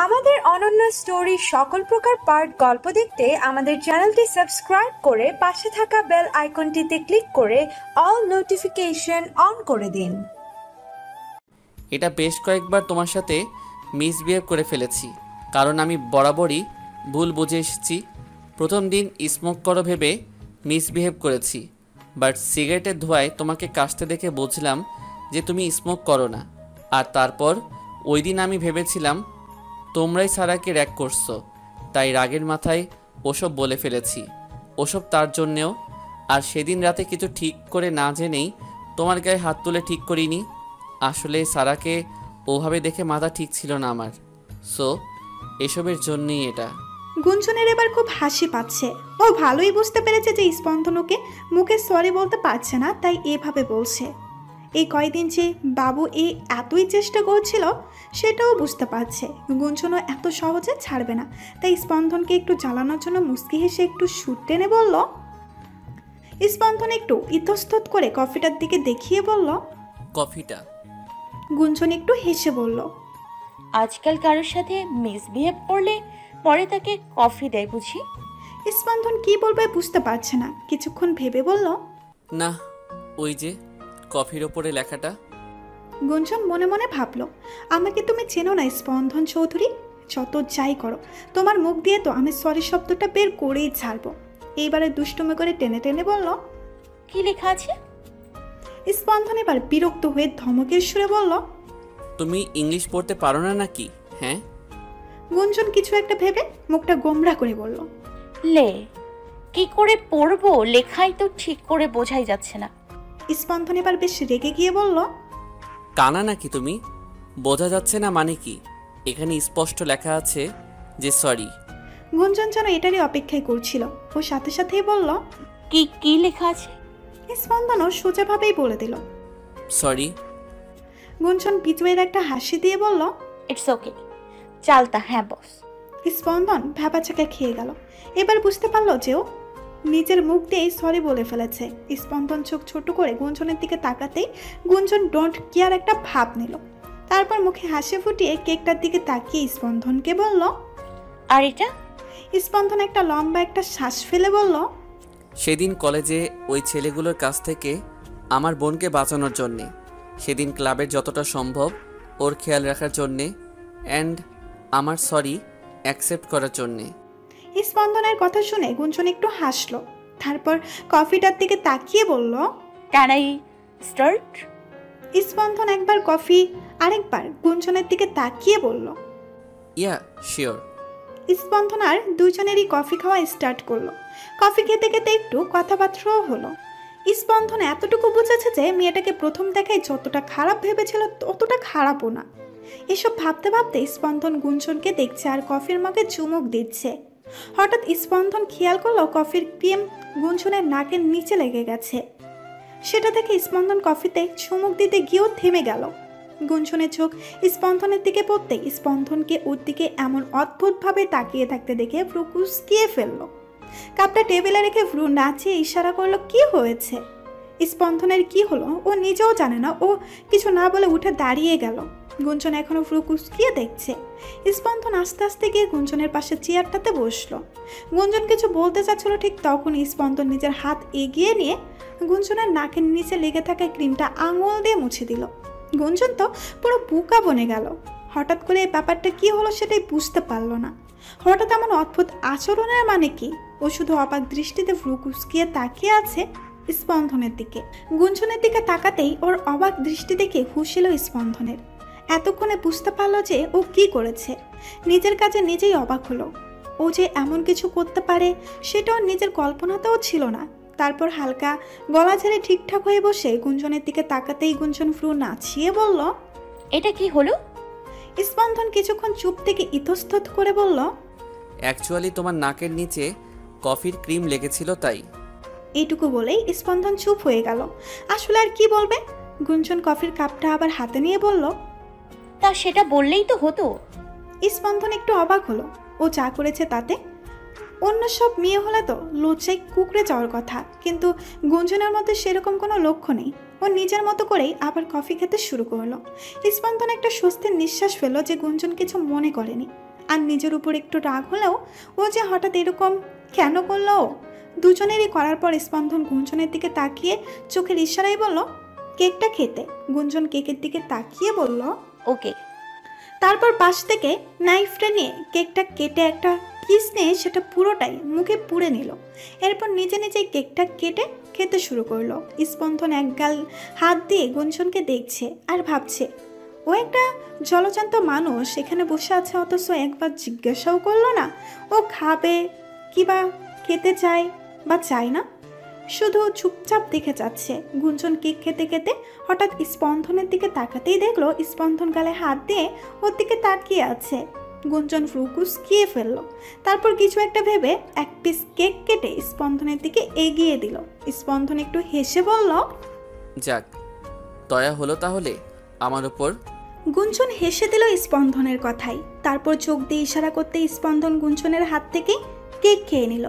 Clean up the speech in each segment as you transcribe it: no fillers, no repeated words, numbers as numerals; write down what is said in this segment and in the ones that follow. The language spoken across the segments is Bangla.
আমাদের অনন্য স্টোরি সকল প্রকার পার্ট গল্প দেখতে আমাদের চ্যানেলটি সাবস্ক্রাইব করে পাশে থাকা বেল আইকনটিতে ক্লিক করে অল নোটিফিকেশন অন করে দিন। এটা বেশ কয়েকবার তোমার সাথে মিসবিহেভ করে ফেলেছি, কারণ আমি বরাবরই ভুল বুঝে এসেছি। প্রথম দিন স্মোক করো ভেবে মিসবিহেভ করেছি, বাট সিগারেটের ধোঁয়ায় তোমাকে কাশতে দেখে বুঝলাম যে তুমি স্মোক করো না। আর তারপর ওই দিন আমি ভেবেছিলাম তোমরাই সারাকে র্যাক করছো, তাই রাগের মাথায় ওসব বলে ফেলেছি। ওসব তার জন্যেও। আর সেদিন রাতে কিছু ঠিক করে না জেনেই তোমার গায়ে হাত তুলে ঠিক করিনি। আসলে সারাকে ওভাবে দেখে মাথা ঠিক ছিল না আমার। সো এসবের জন্যই এটা। গুঞ্জনের এবার খুব হাসি পাচ্ছে। ও ভালোই বুঝতে পেরেছে যে স্পন্দন ওকে মুখে সরি বলতে পারছে না, তাই এভাবে বলছে। এই কয়দিন যে বাবু এতই চেষ্টা করছিল সেটাও বুঝতে পারছে। গুঞ্জনও এত সহজে ছাড়বে না, তাই স্পন্দনকে একটু জ্বালানোর জন্য মুচকি হেসে একটু সুর টেনে বলল। স্পন্দন একটু ইতস্তত করে কফিটার দিকে দেখিয়ে বলল, কফিটা। গুঞ্জন একটু হেসে বলল, আজকাল কারোর সাথে মিসবিহেভ করলে পরে তাকে কফি দেয় বুঝি? স্পন্দন কি বলবে বুঝতে পারছে না। কিছুক্ষণ ভেবে বলল, না, ওই যে কফির ওপরে লেখাটা। গুঞ্জন মনে মনে ভাবল, আমাকে তুমি চেনো না স্পন্দন চৌধুরী। যত যাই করো, তোমার মুখ দিয়ে তো আমি সরি শব্দটা বের করেই ছাড়বো। এইবারে দুষ্টুমি করে টেনে টেনে বলল, কি লেখা আছে? স্পন্দন এবার বিরক্ত হয়ে ধমকের সুরে বলল, তুমি ইংলিশ পড়তে পারো না নাকি? হ্যাঁ। গুঞ্জন কিছু একটা ভেবে মুখটা গোমরা করে বলল, লে, কি করে পড়বো? লেখাই তো ঠিক করে বোঝাই যাচ্ছে না। স্পন্দন এবার বেশ রেগে গিয়ে বলল, কানা নাকি তুমি? বোঝা যাচ্ছে না মানে কি? এখানে স্পষ্ট লেখা আছে যে সরি। গুঞ্জন যেন এটারই অপেক্ষায় করছিল। ও সাথে সাথেই বলল, কি কি লেখা আছে? স্পন্দনও সোজাভাবেই বলে দিল, সরি। গুঞ্জন বিজয়ের একটা হাসি দিয়ে বলল, ইটস ওকে, চালতা। হ্যাঁ বস। স্পন্দন ভ্যাবাচাকা খেয়ে গেল। এবার বুঝতে পারলো যে ও নিজের মুখ দিয়েই সরি বলে ফেলেছে। স্পন্দন চোখ ছোট করে গুঞ্জনের দিকে তাকাতেই গুঞ্জন ডোন্ট কেয়ার একটা ভাব নিল। তারপর মুখে হাসি ফুটিয়ে কেকটার দিকে তাকিয়ে স্পন্দনকে বলল, আর এটা? স্পন্দন একটা লম্বা একটা শ্বাস ফেলে বলল, সেদিন কলেজে ওই ছেলেগুলোর কাছ থেকে আমার বোনকে বাঁচানোর জন্যে, সেদিন ক্লাবের যতটা সম্ভব ওর খেয়াল রাখার জন্যে, অ্যান্ড আমার সরি অ্যাকসেপ্ট করার জন্যে। স্পন্দনের কথা শুনে গুঞ্জন একটু হাসলো। তারপর কফিটার দিকে তাকিয়ে বলল, ক্যান আই স্টার্ট? স্পন্দন একবার কফি আরেকবার গুঞ্জনের দিকে তাকিয়ে বলল, ইয়া শিওর। স্পন্দন আর দুজনেরই কফি খাওয়া স্টার্ট করলো। কফি খেতে খেতে একটু কথাবার্তাও হলো। স্পন্দন এতটুকু বুঝেছে যে মেয়েটাকে প্রথম দেখায় যতটা খারাপ ভেবেছিল ততটা খারাপও না। এসব ভাবতে ভাবতে স্পন্দন গুঞ্জনকে দেখছে আর কফির মগে চুমুক দিচ্ছে। হঠাৎ স্পন্দন খেয়াল করলো কফির ক্রিম গুঞ্জনের নাকের নিচে লেগে গেছে। সেটা দেখে স্পন্দন কফিতে চুমুক দিতে গিয়েও থেমে গেল। গুঞ্জনের চোখ স্পন্দনের দিকে পড়তেই স্পন্দনকে ওর দিকে এমন অদ্ভুতভাবে তাকিয়ে থাকতে দেখে ভ্রু কুঁচকিয়ে ফেলল। কাপটা টেবিলে রেখে ভ্রু নাচিয়ে ইশারা করলো, কি হয়েছে? স্পন্দনের কি হলো ও নিজেও জানে না। ও কিছু না বলে উঠে দাঁড়িয়ে গেল। গুঞ্জন এখনো ভ্রু কুঁচকিয়ে দেখছে। স্পন্দন আস্তে আস্তে গিয়ে গুঞ্জনের পাশে চেয়ারটাতে বসলো। গুঞ্জন কিছু বলতে চাচ্ছিল, ঠিক তখন স্পন্দন নিজের হাত এগিয়ে নিয়ে গুঞ্জনের নাকের নিচে লেগে থাকা ক্রিমটা আঙুল দিয়ে মুছে দিল। গুঞ্জন তো পুরো বুকা বনে গেল। হঠাৎ করে এই ব্যাপারটা কি হলো সেটাই বুঝতে পারলো না। হঠাৎ এমন অদ্ভুত আচরণের মানে কি? ও শুধু অবাক দৃষ্টিতে ভ্রু কুঁচকিয়ে তাকিয়ে আছে স্পন্দনের দিকে। গুঞ্জনের দিকে তাকাতেই ওর অবাক দৃষ্টি দেখে হুঁশ এলো স্পন্দনের। এতক্ষণে বুঝতে পারলো যে ও কি করেছে। নিজের কাছে নিজেই অবাক হলো। ও যে এমন কিছু করতে পারে সেটাও নিজের কল্পনাতেও ছিল না। তারপর হালকা গলা ঝেড়ে ঠিকঠাক হয়ে বসে গুঞ্জনের দিকে তাকাতেই গুঞ্জন ভ্রু নাচিয়ে বলল, এটা কি হলো? স্পন্দন কিছুক্ষণ চুপ থেকে ইতস্তত করে বলল, অ্যাকচুয়ালি তোমার নাকের নিচে কফির ক্রিম লেগেছিল তাই। এইটুকু বলেই স্পন্দন চুপ হয়ে গেল। আসলে আর কি বলবে? গুঞ্জন কফির কাপটা আবার হাতে নিয়ে বলল, তা সেটা বললেই তো হতো। স্পন্দন একটু অবাক হলো। ও যা করেছে তাতে অন্য সব মেয়ে হলে তো লজ্জায় কুকড়ে যাওয়ার কথা, কিন্তু গুঞ্জনের মধ্যে সেরকম কোনো লক্ষ্য নেই। ও নিজের মতো করেই আবার কফি খেতে শুরু করলো। স্পন্দন একটা স্বস্তির নিঃশ্বাস ফেললো যে গুঞ্জন কিছু মনে করেনি। আর নিজের উপর একটু রাগ হলেও ও যে হঠাৎ এরকম কেন করলো ও? দুজনেরই করার পর স্পন্দন গুঞ্জনের দিকে তাকিয়ে চোখের ইশারায় বলল কেকটা খেতে। গুঞ্জন কেকের দিকে তাকিয়ে বলল ওকে। তারপর পাশ থেকে নাইফটা নিয়ে কেকটা কেটে একটা কিস নিয়ে সেটা পুরোটাই মুখে পুড়ে নিল। এরপর নিজে নিজেই কেকটা কেটে খেতে শুরু করলো। স্পন্দন একগাল হাত দিয়ে গুঞ্জনকে দেখছে আর ভাবছে ও একটা জলজান্ত মানুষ এখানে বসে আছে, অথচ একবার জিজ্ঞাসাও করলো না ও খাবে কি বা খেতে চায় বা চায় না, শুধু চুপচাপ দেখে যাচ্ছে। গুঞ্জন কেক খেতে খেতে হঠাৎ স্পন্দনের দিকে তাকাতেই দেখলো স্পন্দন গালে হাত দিয়ে ওর দিকে তাকিয়ে আছে। গুঞ্জন ফুসকিয়ে ফেললো। তারপর কিছু একটা ভেবে এক পিস কেক কেটে স্পন্দনের দিকে এগিয়ে দিল। স্পন্দন একটু হেসে বলল যাক, দয়া হলো তাহলে আমার ওপর। গুঞ্জন হেসে দিল স্পন্দনের কথাই। তারপর চোখ দিয়ে ইশারা করতে স্পন্দন গুঞ্জনের হাত থেকে কেক খেয়ে নিল।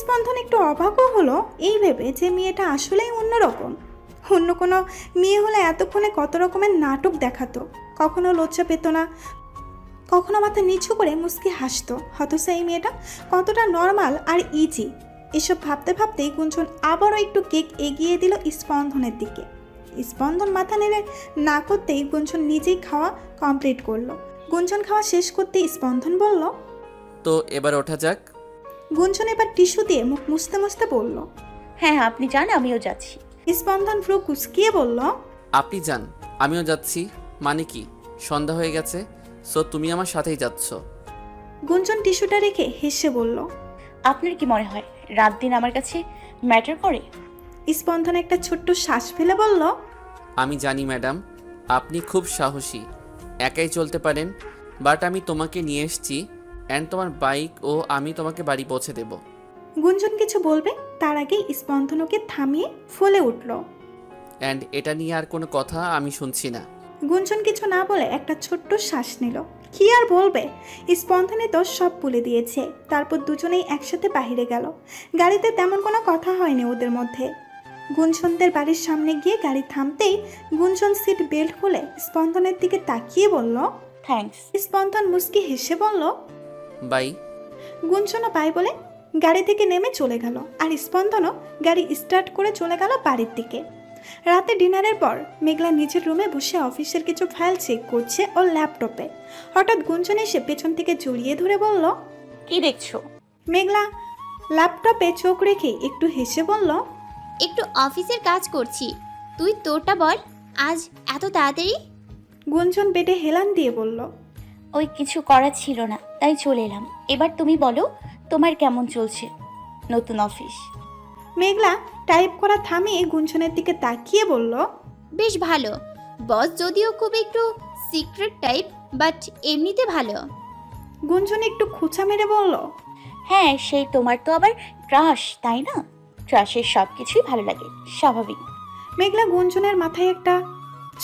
স্পন্দন একটু অবাকও হলো এই ভেবে যে মেয়েটা আসলেই অন্যরকম। অন্য কোনো মেয়ে হলে এতক্ষণে কত রকমের নাটক দেখাতো, কখনো লজ্জা পেত না, কখনো মাথা নিচু করে মুস্কি হাসতো। অথচ এই মেয়েটা কতটা নর্মাল আর ইজি। এসব ভাবতে ভাবতেই গুঞ্জন আবারও একটু কেক এগিয়ে দিল স্পন্দনের দিকে। স্পন্দন মাথা নেড়ে না করতেই গুঞ্জন নিজেই খাওয়া কমপ্লিট করলো। গুঞ্জন খাওয়া শেষ করতেই স্পন্দন বলল তো এবার ওঠা যাক। গুঞ্জন এবার টিস্যু দিয়ে মুখ মুছতে মুছতে বলল হ্যাঁ আপনি যান, আমিও যাচ্ছি। স্পন্দন ভ্রু কুচকিয়ে বলল আপনি যান, আমিও যাচ্ছি। মানে কি, সন্ধ্যা হয়ে গেছে, সো তুমি আমার সাথেই যাচ্ছ? গুঞ্জন টিস্যুটা রেখে হেসে বলল আপনার কি মনে হয় রাত দিন আমার কাছে ম্যাটার করে? স্পন্দন একটা ছোট্ট শ্বাস ফেলে বলল আমি জানি ম্যাডাম, আপনি খুব সাহসী, একাই চলতে পারেন, বাট আমি তোমাকে নিয়ে এসেছি অ্যান্ড তোমার বাইক ও আমি তোমাকে বাড়ি পৌঁছে দেব। গুঞ্জন কিছু বলবে তার আগেই স্পন্দন ওকে থামিয়ে ফলে উঠল। অ্যান্ড এটা নিয়ে আর কোনো কথা আমি শুনছি না। গুঞ্জন কিছু না বলে একটা ছোট্ট শ্বাস নিল। কি আর বলবে, স্পন্দনে তো সব বলে দিয়েছে। তারপর দুজনেই একসাথে বাহিরে গেল। গাড়িতে তেমন কোনো কথা হয়নি ওদের মধ্যে। গুঞ্জনদের বাড়ির সামনে গিয়ে গাড়ি থামতেই গুঞ্জন সিট বেল্ট খুলে স্পন্দনের দিকে তাকিয়ে বলল থ্যাঙ্কস। স্পন্দন মুস্কি হেসে বলল বাই। গুঞ্জনও বাই বলে গাড়ি থেকে নেমে চলে গেল। আর স্পন্দনও গাড়ি স্টার্ট করে চলে গেল বাড়ির দিকে। রাতে ডিনারের পর মেঘলা নিজের রুমে বসে অফিসের কিছু ফাইল চেক করছে ওর ল্যাপটপে। হঠাৎ গুঞ্জন এসে পেছন থেকে জড়িয়ে ধরে বলল কি দেখছো? মেঘলা ল্যাপটপে চোখ রেখে একটু হেসে বলল একটু অফিসের কাজ করছি, তুই তোরটা বল, আজ এত তাড়াতাড়ি? গুঞ্জন বেডে হেলান দিয়ে বলল ওই কিছু করা ছিল না, তাই চলে এলাম। এবার তুমি বলো তোমার কেমন চলছে নতুন অফিস? মেঘলা টাইপ করা থামিয়ে গুঞ্জনের দিকে তাকিয়ে বলল বেশ ভালো, বস যদিও খুব একটু সিক্রেট টাইপ, বাট এমনিতে ভালো। গুঞ্জন একটু খোঁচা মেরে বলল হ্যাঁ, সেই তোমার তো আবার ক্রাশ, তাই না? ক্রাশের সব কিছুই ভালো লাগে, স্বাভাবিক। মেঘলা গুঞ্জনের মাথায় একটা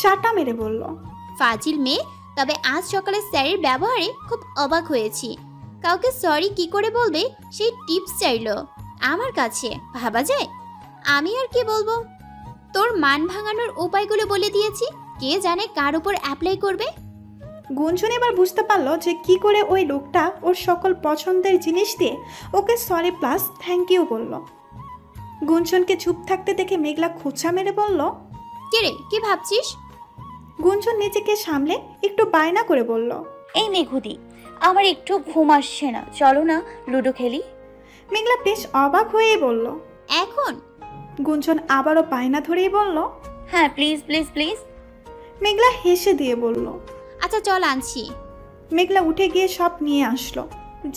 চাটা মেরে বলল ফাজিল মেয়ে, তবে আজ সকালে স্যারের ব্যবহারে খুব অবাক হয়েছি। কাউকে সরি কি করে বলবে সেই টিপস চাইলো আমার কাছে, ভাবা যায়? আমি আর কি বলবো, তোর মান ভাঙানোর উপায়গুলো বলে দিয়েছি, কে জানে কার উপর অ্যাপ্লাই করবে। গুঞ্জন এবার বুঝতে পারলো যে কি করে ওই লোকটা ওর সকল পছন্দের জিনিস দিয়ে ওকে সরি প্লাস থ্যাংক ইউ বলল। গুঞ্জনকে চুপ থাকতে দেখে মেঘলা খোঁচা মেরে বলল কে রে, কি ভাবছিস? গুঞ্জন নিজেকে সামলে একটু বায়না করে বলল এই মেঘুদি, আমার একটু ঘুম আসছে না, চলো না লুডো খেলি। মেঘলা বেশ অবাক হয়েই বলল এখন? গুঞ্জন আবারও বায়না ধরেই বলল হ্যাঁ প্লিজ প্লিজ প্লিজ। মেঘলা হেসে দিয়ে বলল আচ্ছা চল আনছি। মেঘলা উঠে গিয়ে সব নিয়ে আসলো।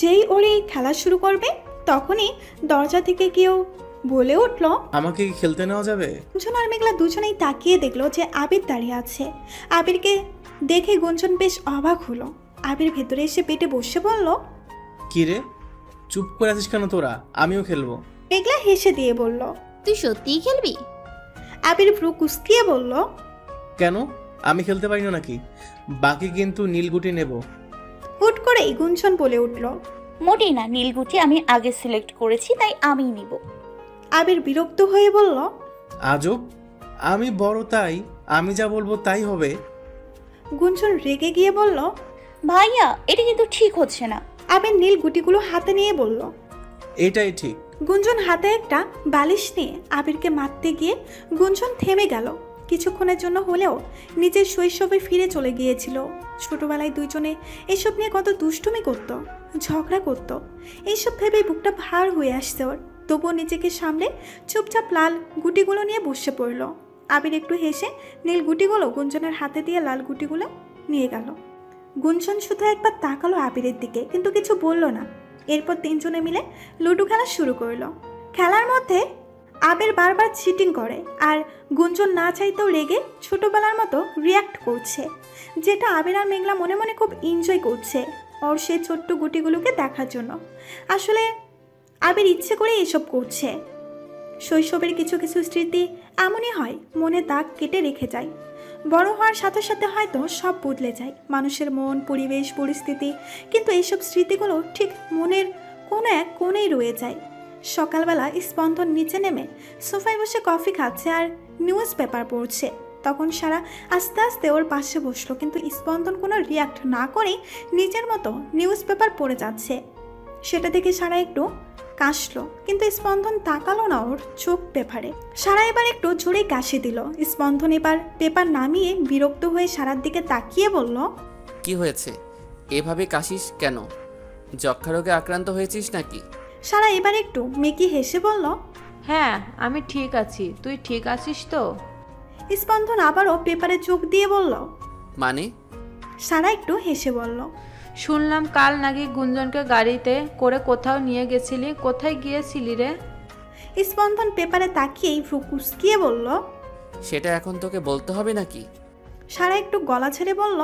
যেই ওরে খেলা শুরু করবে তখনই দরজা থেকে কেউ বলে উঠল আমাকে কি খেলতে নেওয়া যাবে? গুঞ্জন আর মেঘলা দুজনেই তাকিয়ে দেখলো যে আবির দাঁড়িয়ে আছে। আবিরকে দেখে গুঞ্জন বেশ অবাক হলো। আবির ভেতরে এসে পেটে বসে বলল কি রে, চুপ করে আছিস কেন তোরা? আমিও খেলবো। মেঘলা হেসে দিয়ে বলল তুই সত্যিই খেলবি? আবির ভ্রু কুঁচকিয়ে বলল কেন, আমি খেলতে পারি না নাকি? বাকি কিন্তু নীলগুটি নেব। হুট করেই গুঞ্জন বলে উঠল মোটেই না, নীলগুটি আমি আগে সিলেক্ট করেছি, তাই আমিই নিব। আবির বিরক্ত হয়ে বলল আজব, আমি বড় তাই আমি যা বলবো তাই হবে। গুঞ্জন রেগে গিয়ে বলল। ভাইয়া এটা কিন্তু ঠিক হচ্ছে না। আবির নীল গুটিগুলো হাতে নিয়ে বলল। এটাই ঠিক। গুঞ্জন হাতে একটা বালিশ নিয়ে আবিরকে মারতে গিয়ে গুঞ্জন থেমে গেল। কিছুক্ষণের জন্য হলেও নিজের শৈশবে ফিরে চলে গিয়েছিল। ছোটবেলায় দুইজনে এসব নিয়ে কত দুষ্টুমি করত, ঝগড়া করত। এইসব ভেবেই বুকটা ভার হয়ে আসছে ওর। তবুও নিজেকে সামলে চুপচাপ লাল গুটিগুলো নিয়ে বসে পড়ল। আবির একটু হেসে নীল গুটিগুলো গুঞ্জনের হাতে দিয়ে লাল গুটিগুলো নিয়ে গেল। গুঞ্জন শুধু একবার তাকালো আবিরের দিকে, কিন্তু কিছু বলল না। এরপর তিনজনে মিলে লুডো খেলা শুরু করলো। খেলার মধ্যে আবির বারবার চিটিং করে আর গুঞ্জন না চাইতেও রেগে ছোটবেলার মতো রিয়াক্ট করছে, যেটা আবির আর মেঘলা মনে মনে খুব এনজয় করছে ওর সেই ছোট্ট গুটিগুলোকে দেখার জন্য। আসলে আবির ইচ্ছে করে এসব করছে। শৈশবের কিছু কিছু স্মৃতি এমনই হয়, মনে দাগ কেটে রেখে যায়। বড় হওয়ার সাথে সাথে হয়তো সব বদলে যায়, মানুষের মন, পরিবেশ, পরিস্থিতি, কিন্তু এইসব স্মৃতিগুলো ঠিক মনের কোনো এক কোণেই রয়ে যায়। সকালবেলা স্পন্দন নিচে নেমে সোফায় বসে কফি খাচ্ছে আর নিউজ পেপার পড়ছে। তখন সারা আস্তে আস্তে ওর পাশে বসলো, কিন্তু স্পন্দন কোনো রিয়াক্ট না করেই নিজের মতো নিউজ পেপার পড়ে যাচ্ছে। সেটা দেখে সারা একটু কাশলো, কিন্তু স্পন্দন তাকালো না ওর চোখ পেপারে। সারা এবার একটু জোরে কাশি দিল। স্পন্দন এবার পেপার নামিয়ে বিরক্ত হয়ে সারার দিকে তাকিয়ে বলল, কি হয়েছে? এভাবে কাশিস কেন? যক্ষা রোগে আক্রান্ত হয়েছিস নাকি? সারা এবার একটু মেকি হেসে বলল, হ্যাঁ আমি ঠিক আছি, তুই ঠিক আছিস তো? স্পন্দন আবারও পেপারে চোখ দিয়ে বলল। মানে? সারা একটু হেসে বলল, শুনলাম কাল নাকি গুঞ্জনকে গাড়িতে করে কোথাও নিয়ে গেছিলি, কোথায় গিয়েছিলি রে? স্পন্দন পেপারে তাকিয়েই ভ্রু কুঁচকিয়ে বলল, সেটা এখন তোকে বলতে হবে নাকি? সারা একটু গলা ছেড়ে বলল,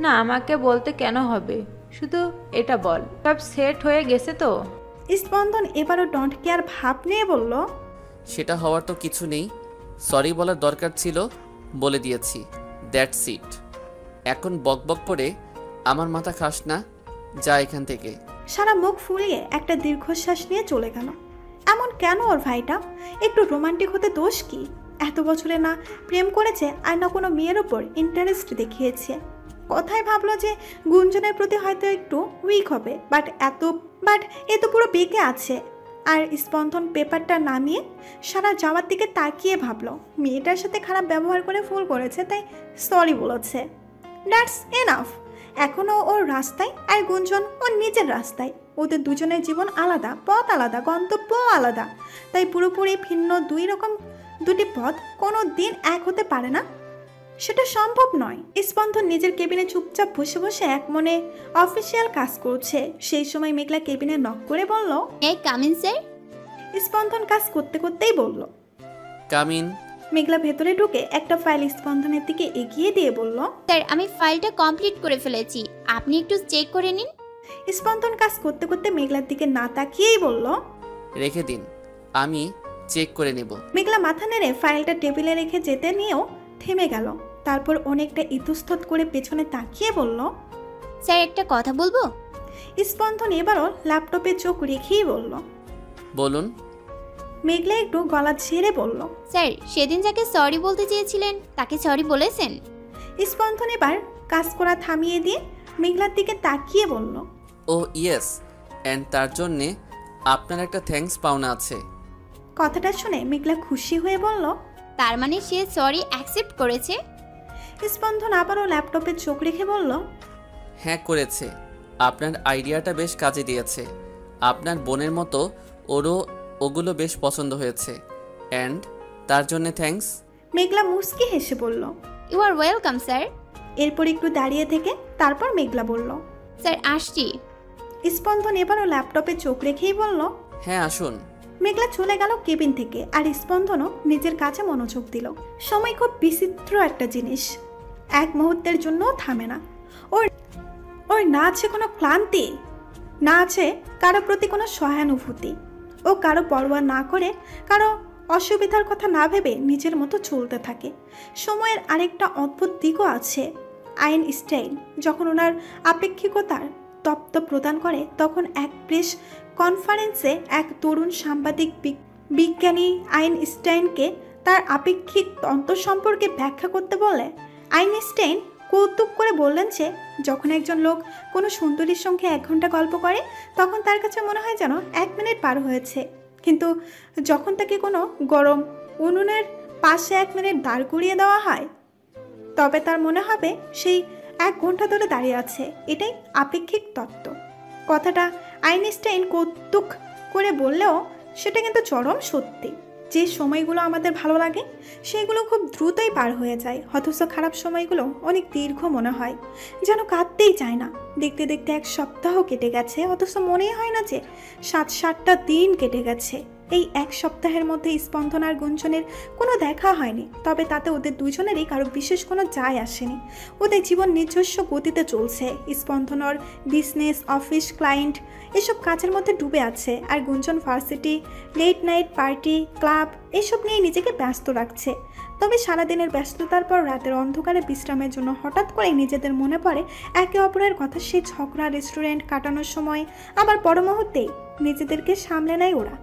না আমাকে বলতে কেন হবে, শুধু এটা বল সব সেট হয়ে গেছে তো? স্পন্দন এবারও ডন্ট কেয়ার ভাব নিয়ে বলল, সেটা হওয়ার তো কিছু নেই। সরি বলার দরকার ছিল, বলে দিয়েছি, দ্যাটস ইট। এখন বকবক করে আমার মাথা খাস না, যা এখান থেকে। সারা মুখ ফুলিয়ে একটা দীর্ঘশ্বাস নিয়ে চলে গেল। এমন কেন ওর ভাইটা? একটু রোমান্টিক হতে দোষ কি? এত বছরে না প্রেম করেছে আর না কোনো মেয়ের ওপর ইন্টারেস্ট দেখিয়েছে। কথায় ভাবলো যে গুঞ্জনের প্রতি হয়তো একটু উইক হবে, বাট এ তো পুরো বেঁকে আছে। আর স্পন্দন পেপারটা নামিয়ে সারা যাওয়ার দিকে তাকিয়ে ভাবলো মেয়েটার সাথে খারাপ ব্যবহার করে ভুল করেছে, তাই সরি বলেছে। That's enough. এখনও ওর রাস্তায় আর গুঞ্জন ওর নিজের রাস্তায়। ওদের দুজনের জীবন আলাদা, পথ আলাদা, গন্তব্য আলাদা। তাই পুরোপুরি ভিন্ন দুটি পথ কোনো দিন এক হতে পারে না, সেটা সম্ভব নয়। স্পন্দন নিজের কেবিনে চুপচাপ বসে বসে এক মনে অফিসিয়াল কাজ করছে। সেই সময় মেঘলা কেবিনে নক করে বলল, এই কামিন স্যার। স্পন্দন কাজ করতে করতেই বলল, কামিন। মেঘলা ভেতরে ঢুকে একটা ফাইল স্পন্দনের দিকে এগিয়ে দিয়ে বলল, স্যার আমি ফাইলটা কমপ্লিট করে ফেলেছি, আপনি একটু চেক করে নিন। স্পন্দন কাজ করতে করতে মেঘলার দিকে না তাকিয়েই বলল, রেখে দিন, আমি চেক করে নেব। মেঘলা মাথা নেড়ে ফাইলটা টেবিলে রেখে যেতে নিয়েও থেমে গেল। তারপর অনেকটা ইতস্তত করে পেছনে তাকিয়ে বলল, স্যার একটা কথা বলবো? স্পন্দন এবারও ল্যাপটপে চোখ রেখেই বলল। বলুন। মেঘলা একটু গলা ছেড়ে বলল, স্যার সেদিন যাকে সরি বলতে চেয়েছিলেন তাকে সরি বলেছেন? স্পন্দন এবার কাজ করা থামিয়ে দিয়ে মেঘলার দিকে তাকিয়ে বলল, ও ইয়েস, অ্যান্ড তার জন্যে আপনার একটা থ্যাঙ্কস পাওনা আছে। কথাটা শুনে মেঘলা খুশি হয়ে বলল, তার মানে সে সরি অ্যাকসেপ্ট করেছে? স্পন্দন আবারও ল্যাপটপে চোখ রেখে বলল, হ্যাঁ করেছে। আপনার আইডিয়াটা বেশ কাজে দিয়েছে। আপনার বোনের মতো ওরও ওগুলো বেশ পছন্দ হয়েছে, অ্যান্ড তার জন্যে থ্যাঙ্কস। মেঘলা মুচকি হেসে বলল। You are welcome sir. এরপর একটু দাঁড়িয়ে থেকে তারপর মেঘলা বলল, স্যার আসছি। স্পন্দন এবারও ল্যাপটপে চোখ রেখেই বলল, হ্যাঁ আসুন। মেঘলা চলে গেল কেবিন থেকে, আর স্পন্দনও নিজের কাছে মনোযোগ দিল। সময় খুব বিচিত্র একটা জিনিস, এক মুহূর্তের জন্যও থামে না। ওর না আছে কোনো ক্লান্তি, না আছে কারো প্রতি কোনো সহানুভূতি। ও কারো পরোয়া না করে, কারো অসুবিধার কথা না ভেবে নিজের মতো চলতে থাকে। সময়ের আরেকটা অদ্ভুত দিকও আছে। আইনস্টাইন যখন ওনার আপেক্ষিকতার তত্ত্ব প্রদান করে, তখন এক প্রেস কনফারেন্সে এক তরুণ সাংবাদিক বিজ্ঞানী আইনস্টাইনকে তার আপেক্ষিক তন্ত্র সম্পর্কে ব্যাখ্যা করতে বলে আইনস্টাইন কৌতুক করে বললেন যে যখন একজন লোক কোনো সুন্দরীর সঙ্গে 1 ঘন্টা গল্প করে তখন তার কাছে মনে হয় যেন 1 মিনিট পার হয়েছে, কিন্তু যখন তাকে কোনো গরম উনুনের পাশে 1 মিনিট দাঁড় করিয়ে দেওয়া হয় তবে তার মনে হবে সেই 1 ঘন্টা ধরে দাঁড়িয়ে আছে। এটাই আপেক্ষিক তত্ত্ব। কথাটা আইনস্টাইন কৌতুক করে বললেও সেটা কিন্তু চরম সত্যি। যে সময়গুলো আমাদের ভালো লাগে সেগুলো খুব দ্রুতই পার হয়ে যায়, অথচ খারাপ সময়গুলো অনেক দীর্ঘ মনে হয়, যেন কাটতেই চায় না। দেখতে দেখতে 1 সপ্তাহ কেটে গেছে, অথচ মনেই হয় না যে 7-8টা দিন কেটে গেছে। এই 1 সপ্তাহের মধ্যে স্পন্দন আর গুঞ্জনের কোনো দেখা হয়নি, তবে তাতে ওদের দুজনেরই কারো বিশেষ কোনো যায় আসেনি। ওদের জীবন নিজস্ব গতিতে চলছে। স্পন্দন ওর বিজনেস, অফিস, ক্লায়েন্ট এসব কাজের মধ্যে ডুবে আছে, আর Gunjan varsity, late night party, club এসব নিয়ে নিজেকে ব্যস্ত রাখছে। তবে সারাদিনের ব্যস্ততার পর রাতের অন্ধকারে বিশ্রামের জন্য হঠাৎ করে নিজেদের মনে পড়ে একে অপরের কথা। সেই ঝগড়া, রেস্টুরেন্ট কাটানোর সময় আবার পর মুহূর্তেই নিজেদেরকে সামলে নেয় ওরা।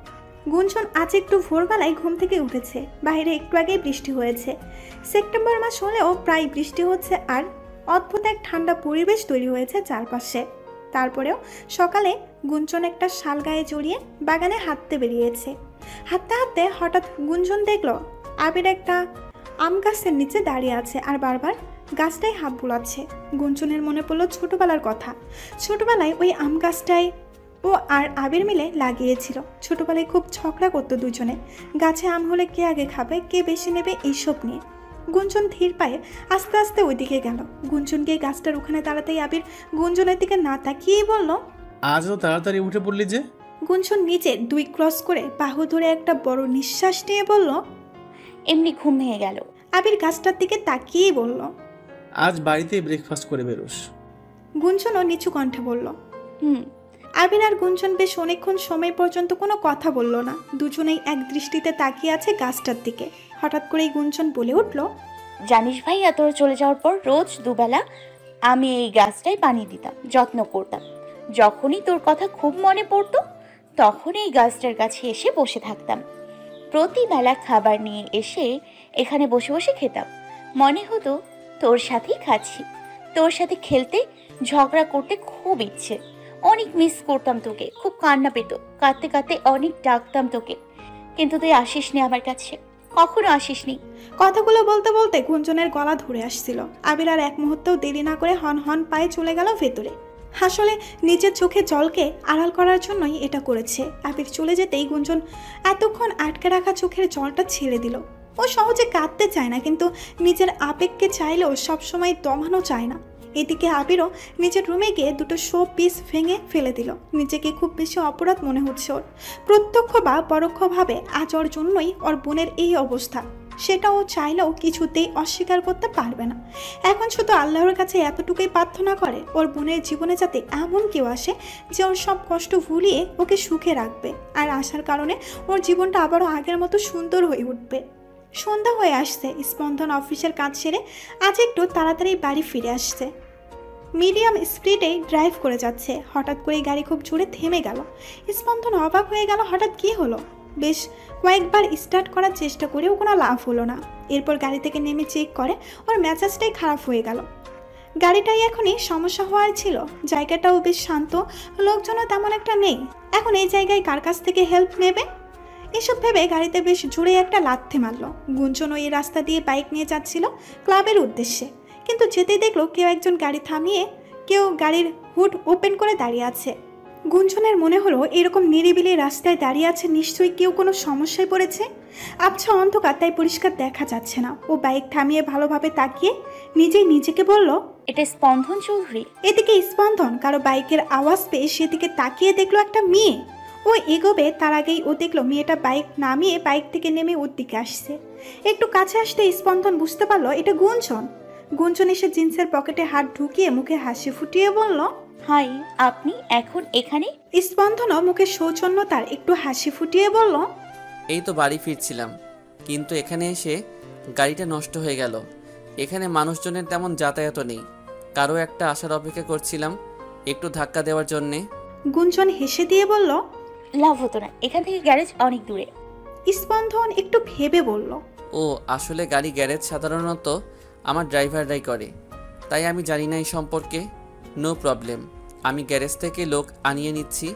গুঞ্জন আজ একটু ভোরবেলায় ঘুম থেকে উঠেছে। বাইরে একটু আগেই বৃষ্টি হয়েছে। সেপ্টেম্বর মাস হলেও প্রায় বৃষ্টি হচ্ছে, আর অদ্ভুত এক ঠান্ডা পরিবেশ তৈরি হয়েছে চারপাশে। তারপরেও সকালে গুঞ্জন একটা শাল গায়ে জড়িয়ে বাগানে হাঁটতে বেরিয়েছে। হাঁটতে হাঁটতে হঠাৎ গুঞ্জন দেখল আবির একটা আম গাছের নিচে দাঁড়িয়ে আছে আর বারবার গাছটাই হাত বুলাচ্ছে। গুঞ্জনের মনে পড়ল ছোটবেলার কথা। ছোটবেলায় ওই আম গাছটায় ও আর আবির মিলে লাগিয়েছিল। ছোটবেলায় খুব ঝগড়া করতো দুজনে, গাছে আম হলে কে আগে খাবে, কে বেশি নেবে, এইসব নিয়ে। গুঞ্জন ধীর পায়ে আস্তে আস্তে ওইদিকে গেল। গুঞ্জন গিয়ে গাছটার ওখানে দাঁড়াতেই আবির গুঞ্জনের দিকে না তাকিয়েই বলল, আজ তো তাড়াতাড়ি উঠে পড়লি যে? গুঞ্জন নিচে 2 ক্রস করে বাহু ধরে একটা বড় নিঃশ্বাস নিয়ে বলল, এমনি ঘুম ভেঙে গেল। আবির গাছটার দিকে তাকিয়েই বলল, আজ বাড়িতেই ব্রেকফাস্ট করে বেরোস। গুঞ্জনও নিচু কণ্ঠে বলল। হুম। আবির আর গুঞ্জন বেশ অনেকক্ষণ সময় পর্যন্ত কোনো কথা বলল না। দুজনেই এক দৃষ্টিতে তাকিয়ে আছে গাছটার দিকে। হঠাৎ করেই গুঞ্জন বলে উঠল, জানিস ভাইয়া, তোর চলে যাওয়ার পর রোজ দুবেলা আমি এই গাছটাই পানি দিতাম, যত্ন করতাম। যখনই তোর কথা খুব মনে পড়তো তখন এই গাছটার কাছে এসে বসে থাকতাম। প্রতিবেলা খাবার নিয়ে এসে এখানে বসে বসে খেতাম। মনে হতো তোর সাথেই খাচ্ছি। তোর সাথে খেলতে, ঝগড়া করতে খুব ইচ্ছে। অনেক মিস করতাম তোকে, খুব কান্না পেত। কাঁদতে কাঁদতে অনেক ডাকতাম তোকে, কিন্তু তুই আসিসনি আমার কাছে, কখনো আসিসনি। কথাগুলো বলতে বলতে গুঞ্জনের গলা ধরে আসছিল। আবির আর 1 মুহূর্তেও দেরি না করে হন হন পায়ে চলে গেল ভেতরে। আসলে নিজের চোখে জলকে আড়াল করার জন্যই এটা করেছে। আবির চলে যেতেই গুঞ্জন এতক্ষণ আটকে রাখা চোখের জলটা ছেড়ে দিল। ও সহজে কাঁদতে চায় না, কিন্তু নিজের আবেগকে চাইলেও সবসময় দমানো চায় না। এদিকে আবিরও নিজের রুমে গিয়ে 2টো শো পিস ভেঙে ফেলে দিল। নিজেকে খুব বেশি অপরাধ মনে হচ্ছে ওর। প্রত্যক্ষ বা পরোক্ষভাবে আজ ওর জন্যই ওর বোনের এই অবস্থা। সেটা ও চাইলেও কিছুতেই অস্বীকার করতে পারবে না। এখন শুধু আল্লাহর কাছে এতটুকুই প্রার্থনা করে ওর বোনের জীবনে যাতে এমন কেউ আসে যে ওর সব কষ্ট ভুলিয়ে ওকে সুখে রাখবে, আর আসার কারণে ওর জীবনটা আবারও আগের মতো সুন্দর হয়ে উঠবে। সন্ধ্যা হয়ে আসছে। স্পন্দন অফিসের কাজ সেরে আজ একটু তাড়াতাড়ি বাড়ি ফিরে আসছে। মিডিয়াম স্পিডে ড্রাইভ করে যাচ্ছে। হঠাৎ করে গাড়ি খুব জোরে থেমে গেল। স্পন্দন অবাক হয়ে গেল, হঠাৎ কি হলো। বেশ কয়েকবার স্টার্ট করার চেষ্টা করেও কোনো লাভ হলো না। এরপর গাড়ি থেকে নেমে চেক করে ওর মেজাজটাই খারাপ হয়ে গেল। গাড়িটাই এখনই সমস্যা হওয়ার ছিল। জায়গাটাও বেশ শান্ত, লোকজনও তেমন একটা নেই। এখন এই জায়গায় কার কাছ থেকে হেল্প নেবে, এসব ভেবে গাড়িতে বেশ জোরে একটা লাথি মারল। গুঞ্জন ওই রাস্তা দিয়ে বাইক নিয়ে যাচ্ছিল ক্লাবের উদ্দেশ্যে, কিন্তু যেতে দেখলো কেউ একজন গাড়ি থামিয়ে কেউ গাড়ির হুড ওপেন করে দাঁড়িয়ে আছে। গুঞ্জনের মনে হলো এরকম নিরিবিলি রাস্তায় দাঁড়িয়ে আছে নিশ্চয়ই কেউ কোনো সমস্যায় পড়েছে। আবছা অন্ধকার, তাই পরিষ্কার দেখা যাচ্ছে না। ও বাইক থামিয়ে ভালোভাবে তাকিয়ে নিজেই নিজেকে বলল, এটা স্পন্দন চৌধুরী। এদিকে স্পন্দন কারো বাইকের আওয়াজ পেয়ে সেদিকে তাকিয়ে দেখলো একটা মেয়ে। ও এগোবে তার আগেই ও দেখলো মেয়েটা বাইক নামিয়ে বাইক থেকে নেমে ওর দিকে আসছে। একটু কাছে আসতে স্পন্দন বুঝতে পারলো এটা গুঞ্জন। গুঞ্জন এসে জিন্সের পকেটে হাত ঢুকিয়ে মুখে হাসি ফুটিয়ে বলল, হাই, আপনি এখন এখানে? স্পন্দনও মুখে সৌজন্যতার একটু হাসি ফুটিয়ে বলল, এই তো বাড়ি ফিরছিলাম, কিন্তু এখানে এসে গাড়িটা নষ্ট হয়ে গেল। এখানে মানুষজনের তেমন যাতায়াতও নেই, কারো একটা আসার অপেক্ষা করছিলাম একটু ধাক্কা দেওয়ার জন্যে। গুঞ্জন হেসে দিয়ে বলল, লাভ হতো না, এখান থেকে গ্যারেজ অনেক দূরে। স্পন্দন একটু ভেবে বলল, ও আসলে গাড়ি গ্যারেজ সাধারণত আমার ড্রাইভাররাই করে, তাই আমি জানি না এই সম্পর্কে। নো প্রবলেম, আমি গ্যারেজ থেকে লোক আনিয়ে নিচ্ছি।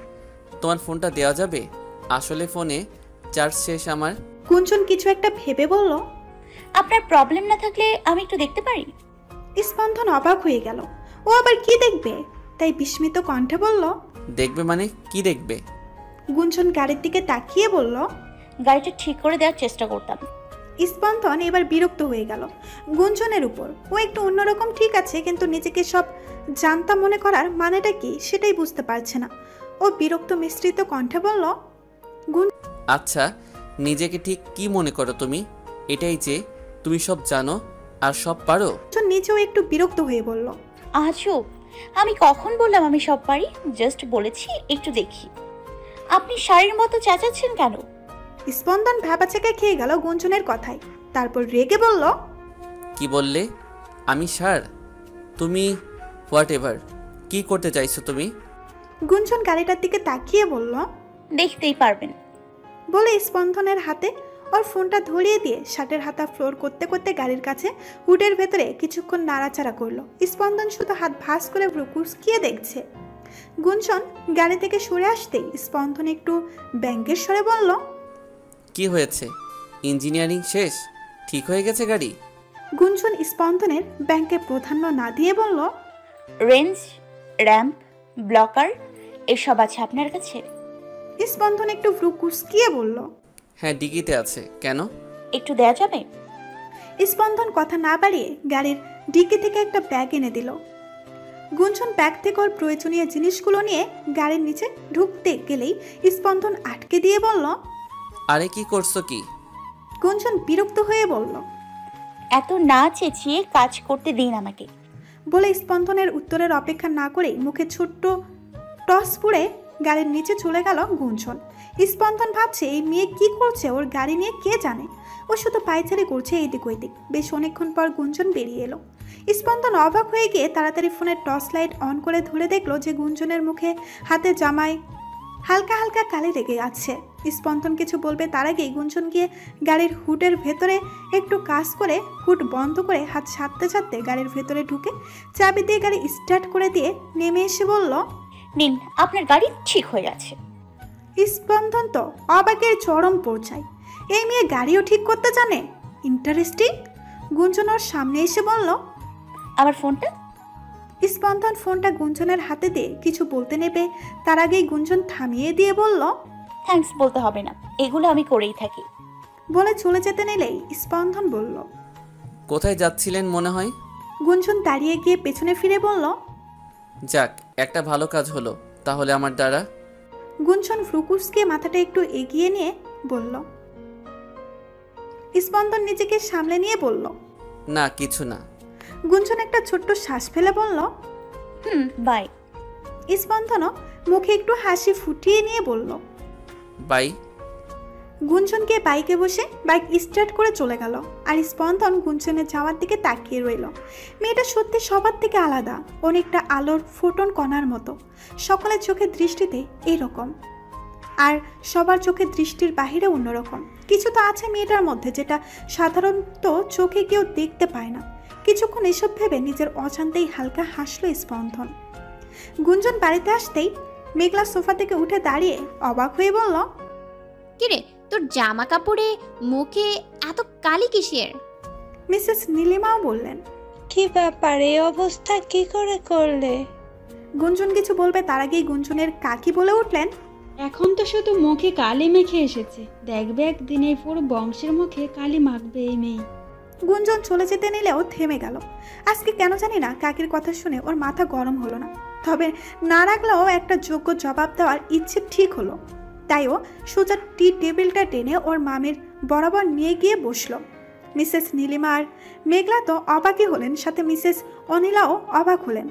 তোমার ফোনটা দেওয়া যাবে? আসলে ফোনে চার্জ শেষ আমার। গুঞ্জন কিছু একটা ভেবে বলল। আপনার প্রবলেম না থাকলে আমি একটু দেখতে পারি? স্পন্দন অবাক হয়ে গেল। ও আবার কি দেখবে? তাই বিস্মিত কণ্ঠে বলল। দেখবে মানে কি দেখবে? গুঞ্জন গাড়ির দিকে তাকিয়ে বলল। গাড়িটা ঠিক করে দেওয়ার চেষ্টা করতাম। স্পন্দন এবার বিরক্ত হয়ে গেল গুঞ্জনের উপর। ও একটু অন্যরকম ঠিক আছে, কিন্তু নিজেকে সব জানতা মনে করার মানেটা কি সেটাই বুঝতে পারছে না। ও বিরক্ত মিশ্রিত কণ্ঠে বলল। আচ্ছা, নিজেকে ঠিক কি মনে করো তুমি? এটাই যে তুমি সব জানো আর সব পারো? গুঞ্জন নিজেও একটু বিরক্ত হয়ে বলল। আজব, আমি কখন বললাম আমি সব পারি? জাস্ট বলেছি একটু দেখি। আপনি শাড়ির মতো চেঁচাচ্ছেন কেন? স্পন্দন ভ্যাবাচেকা খেয়ে গেল গুঞ্জনের কথায়। তারপর রেগে বলল। কি বললে? আমি সার? তুমি হোয়াট এভার, কি করতে চাইছো তুমি? গুঞ্জন গাড়িটার দিকে তাকিয়ে বলল। দেখতেই পারবেন। বলে স্পন্দনের হাতে ওর ফোনটা ধরিয়ে দিয়ে শার্টের হাতা ফ্লোর করতে করতে গাড়ির কাছে হুডের ভেতরে কিছুক্ষণ নাড়াচাড়া করলো। স্পন্দন শুধু হাত ভাঁজ করে কুঁচকিয়ে দেখছে। গুঞ্জন গাড়ি থেকে সরে আসতেই স্পন্দন একটু ব্যাঙ্গের স্বরে বলল। কি হয়েছে? ইঞ্জিনিয়ারিং শেষ, ঠিক হয়ে গেছে গাড়ি? গুঞ্জন স্পন্দনের ব্যাংকে প্রাধান্য না দিয়ে বলল। রেঞ্জ, র্যাম্প, ব্লকার এসব আছে আপনার কাছে? স্পন্দন একটু কুঁচকিয়ে বলল। হ্যাঁ, ডিকিতে আছে। কেন? একটু দেয়া যাবে? স্পন্দন কথা না বাড়িয়ে গাড়ির ডিকি থেকে একটা ব্যাগ এনে দিল। গুঞ্জন ব্যাগ থেকে ওর প্রয়োজনীয় জিনিসগুলো নিয়ে গাড়ির নিচে ঢুকতে গেলেই স্পন্দন আটকে দিয়ে বলল। আরে কি করছো কি? গুঞ্জন বিরক্ত হয়ে বলল। এত না চেঁচিয়ে কাজ করতে দিন আমাকে। বলে স্পন্দনের উত্তরের অপেক্ষা না করেই মুখে ছোট্ট টস পুড়ে গাড়ির নিচে চলে গেল গুঞ্জন। স্পন্দন ভাবছে এই মেয়ে কি করছে ওর গাড়ি নিয়ে কে জানে। ও শুধু পায়চারি করছে এইদিক ওইদিক। বেশ অনেকক্ষণ পর গুঞ্জন বেরিয়ে এলো। স্পন্দন অবাক হয়ে গিয়ে তাড়াতাড়ি ফোনের টর্চ লাইট অন করে ধরে দেখলো যে গুঞ্জনের মুখে হাতে জামায় হালকা হালকা কালি লেগে আছে। স্পন্দন কিছু বলবে তার আগেই গুঞ্জন গিয়ে গাড়ির হুডের ভেতরে একটু কাজ করে হুড বন্ধ করে হাত ছাড়তে ছাড়তে গাড়ির ভেতরে ঢুকে চাবি দিয়ে গাড়ি স্টার্ট করে দিয়ে নেমে এসে বলল। নিন, আপনার গাড়ি ঠিক হয়ে গেছে। স্পন্দন তো অবাকের চরম পৌঁছায়। এই মেয়ে গাড়িও ঠিক করতে জানে, ইন্টারেস্টিং। গুঞ্জন ওর সামনে এসে বলল। আমার ফোনটা? স্পন্দন ফোনটা গুঞ্জনের হাতে দিয়ে কিছু বলতে নেবে তার আগেই গুঞ্জন থামিয়ে দিয়ে বলল। থ্যাঙ্কস বলতে হবে না, এগুলো আমি করেই থাকি। বলে চলে যেতে নিলেই স্পন্দন বলল। কোথায় যাচ্ছিলেন মনে হয়? গুঞ্জন দাঁড়িয়ে গিয়ে পেছনে ফিরে বলল। যাক, একটা ভালো কাজ হলো তাহলে আমার দ্বারা। গুঞ্জন ফ্রুকুসকে মাথাটা একটু এগিয়ে নিয়ে বলল। স্পন্দন নিজেকে সামলে নিয়ে বলল। না, কিছু না। গুঞ্জন একটা ছোট্ট শ্বাস ফেলে বলল। বাই। স্পন্দনও মুখে একটু হাসি ফুটিয়ে নিয়ে বলল। বাই। গুঞ্জনকে বাইকে বসে বাইক স্টার্ট করে চলে গেল। আর স্পন্দন গুঞ্জনের যাওয়ার দিকে তাকিয়ে রইল। মেয়েটা সত্যি সবার থেকে আলাদা, অনেকটা আলোর ফোটন কণার মতো। সকলের চোখের দৃষ্টিতে এরকম, আর সবার চোখের দৃষ্টির বাহিরে অন্যরকম কিছু তো আছে মেয়েটার মধ্যে, যেটা সাধারণত চোখে কেউ দেখতে পায় না। কিছুক্ষণ এসব ভেবে নিজের অজান্তেই হালকা হাসলো স্পন্দন। গুঞ্জন বাড়িতে আসতেই মেঘলা সোফা থেকে উঠে দাঁড়িয়ে অবাক হয়ে বলল। কিরে, তোর জামা কাপড়ে মুখে এত কালি কিসের? মিসেস নীলিমাও বললেন। কি ব্যাপার, এই অবস্থা কি করে করলে? গুঞ্জন কিছু বলবে তার আগেই গুঞ্জনের কাকি বলে উঠলেন। এখন তো শুধু মুখে কালি মেখে এসেছে, দেখবে একদিন এই পুরো বংশের মুখে কালি মাখবে এই মেয়ে। গুঞ্জন চলে যেতে নিলেও থেমে গেল। আজকে কেন জানি না কাকির কথা শুনে ওর মাথা গরম হলো না, তবে না রাখলেও একটা যোগ্য জবাব দেওয়ার ইচ্ছে ঠিক হলো। তাই ও সোজা টি টেবিলটা টেনে ওর মামির বরাবর নিয়ে গিয়ে বসলো। মিসেস নীলিমা আর মেঘলা তো অবাকই হলেন, সাথে মিসেস অনিলাও অবাক হলেন।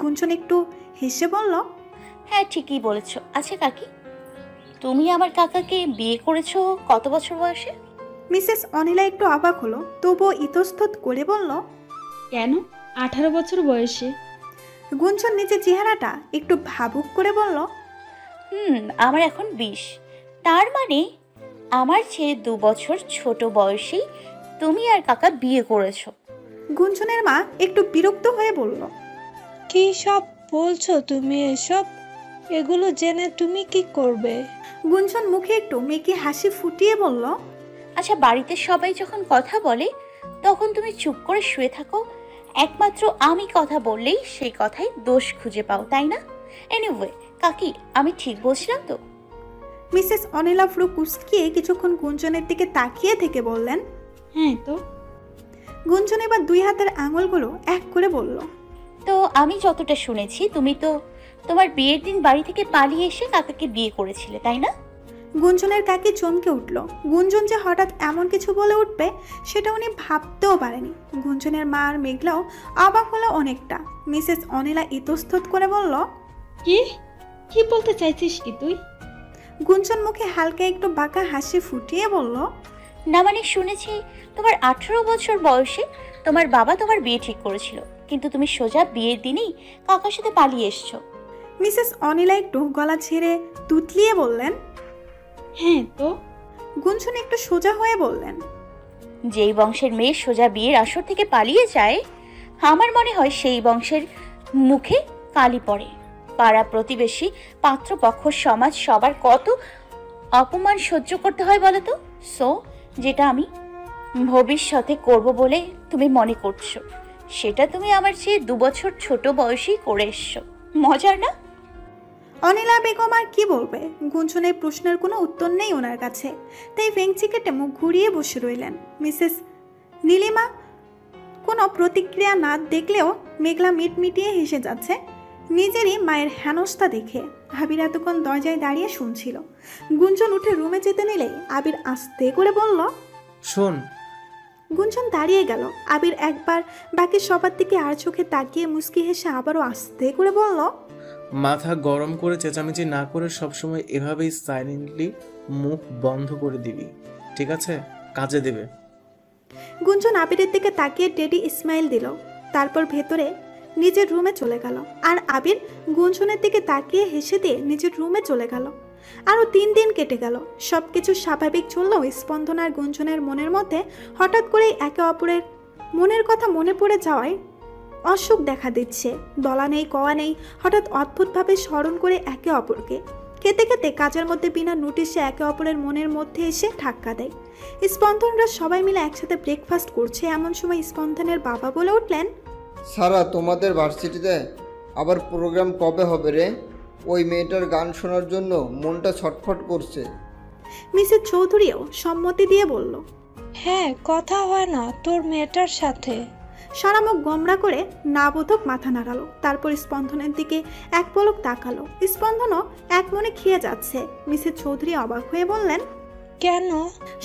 গুঞ্জন একটু হেসে বলল। হ্যাঁ, ঠিকই বলেছ। আচ্ছা কাকি, তুমি আমার কাকাকে বিয়ে করেছো কত বছর বয়সে? মিসেস অনিলা একটু অবাক হলো, তবুও ইতস্তত করে বলল। কেন, 18 বছর বয়সে। গুঞ্জন নিজের চেহারাটা একটু ভাবুক করে বলল। আমার এখন 20। তার মানে আমার চেয়ে 2 বছর ছোট বয়সেই তুমি আর কাকা বিয়ে করেছো। গুঞ্জনের মা একটু বিরক্ত হয়ে বলল, কি সব বলছো তুমি এসব? এগুলো জেনে তুমি কি করবে? গুঞ্জন মুখে একটু মেকি হাসি ফুটিয়ে বলল, আচ্ছা, বাড়িতে সবাই যখন কথা বলে তখন তুমি চুপ করে শুয়ে থাকো, একমাত্র আমি কথা বললেই সেই কথাই দোষ খুঁজে পাও, তাই না? এনিওয়ে কাকি, আমি ঠিক বলছিলাম তো? মিসেস অনিলা ফ্রু কুচকিয়ে কিছুক্ষণ গুঞ্জনের দিকে তাকিয়ে থেকে বললেন, হ্যাঁ তো। গুঞ্জন এবার 2 হাতের আঙুলগুলো এক করে বলল, তো আমি যতটা শুনেছি তুমি তো তোমার বিয়ের দিন বাড়ি থেকে পালিয়ে এসে কাকাকে বিয়ে করেছিলে, তাই না? গুঞ্জনের কাকি চমকে উঠল। গুঞ্জন যে হঠাৎ এমন কিছু বলে উঠবে সেটা উনি ভাবতেও পারেনি। গুঞ্জনের মা আর মেঘলাও অবাক হলো অনেকটা। মিসেস অনিলা ইতস্তত করে বলল, কি কি বলতে চাইছিস কি তুই? গুঞ্জন মুখে হালকা একটু বাঁকা হাসি ফুটিয়ে বলল, না মানে শুনেছি তোমার 18 বছর বয়সে তোমার বাবা তোমার বিয়ে ঠিক করেছিল, কিন্তু তুমি সোজা বিয়ের দিনই কাকার সাথে পালিয়ে এসছো। মিসেস অনিলা একটু গলা ছেড়ে তুতলিয়ে বললেন, হ্যাঁ তো। গুঞ্জন একটু সোজা হয়ে বললেন, যেই বংশের মেয়ে সোজা বিয়ের আসর থেকে পালিয়ে যায়, আমার মনে হয় সেই বংশের মুখে কালি পড়ে। পাড়া প্রতিবেশী, পাত্রপক্ষ, সমাজ, সবার কত অপমান সহ্য করতে হয় বলো তো। সো যেটা আমি ভবিষ্যতে করব বলে তুমি মনে করছো, সেটা তুমি আমার চেয়ে 2 বছর ছোট বয়সেই করে এসছো। মজার না? অনিলা বেগম আর কি বলবে? গুঞ্জনের প্রশ্নের কোনো উত্তর নেই ওনার কাছে, তাই ভেংচি কেটে মুখ ঘুরিয়ে বসে রইলেন। মিসেস নীলিমা কোনো প্রতিক্রিয়া না দেখলেও মেঘলা মিটমিটিয়ে হেসে যাচ্ছে নিজেরই মায়ের হেনস্থা দেখে। আবির এতক্ষণ দরজায় দাঁড়িয়ে শুনছিল। গুঞ্জন উঠে রুমে যেতে নিলেই আবির আস্তে করে বলল, শোন। গুঞ্জন দাঁড়িয়ে গেল। আবির একবার বাকি সবার দিকে আর চোখে তাকিয়ে মুচকি হেসে আবারও আস্তে করে বলল, মাথা গরম করে চেঁচামেচি না করে সবসময় এভাবেই সাইলেন্টলি মুখ বন্ধ করে দিবি, ঠিক আছে? কাজে দেবে। গুঞ্জন আবিরের দিকে তাকিয়ে টেডি স্মাইল দিল, তারপর ভেতরে নিজের রুমে চলে গেল। আর আবির গুঞ্জনের দিকে তাকিয়ে হেসে দিয়ে নিজের রুমে চলে গেল। আরও 3 দিন কেটে গেল। সব কিছু স্বাভাবিক চললেও স্পন্দন আর গুঞ্জনের মনের মধ্যে হঠাৎ করেই একে অপরের মনের কথা মনে পড়ে যাওয়ায় অসুখ দেখা দিচ্ছে। বলা নেই কওয়া নেই, হঠাৎ অদ্ভুতভাবে স্মরণ করে একে অপরকে। খেতে খেতে কাজের মধ্যে বিনা নোটিশে একে অপরের মনের মধ্যে এসে ধাক্কা দেয়। স্পন্দনরা সবাই মিলে একসাথে ব্রেকফাস্ট করছে, এমন সময় স্পন্দনের বাবা বলে উঠলেন, সারা, তোমাদের ভার্সিটিতে আবার প্রোগ্রাম কবে হবে রে? ওই মেয়েটার গান শোনার জন্য মনটা ছটফট করছে। মিসেস চৌধুরীও সম্মতি দিয়ে বলল, হ্যাঁ, কথা হয় না তোর মেয়েটার সাথে? সারা মুখ গোমরা করে না বোধক মাথা নাড়ালো। তারপর স্পন্দনের দিকে এক পলক তাকালো। স্পন্দনও এক মনে খেয়ে যাচ্ছে। মিসেস চৌধুরী অবাক হয়ে বললেন, কেন?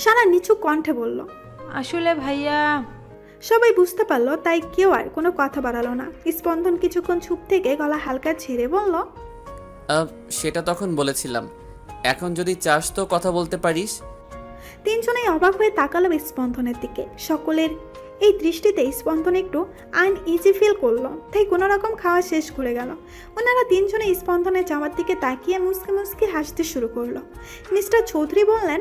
সারা নিচু কণ্ঠে বলল, আসলে ভাইয়া। সবাই বুঝতে পারলো, তাই কেউ আর কোনো কথা বাড়ালো না। স্পন্দন কিছুক্ষণ চুপ থেকে গলা হালকা ছেড়ে বলল, সেটা তখন বলেছিলাম, এখন যদি চাস তো কথা বলতে পারিস। 3 জনেই অবাক হয়ে তাকালো স্পন্দনের দিকে। সকলের এই দৃষ্টিতে স্পন্দন একটু আনইজি ফিল করলো, তাই কোনো রকম খাওয়া শেষ করে গেল। ওনারা 3 জনে স্পন্দনের যাওয়ার দিকে তাকিয়ে মুসকে মুসকে হাসতে শুরু করলো। মিস্টার চৌধুরী বললেন,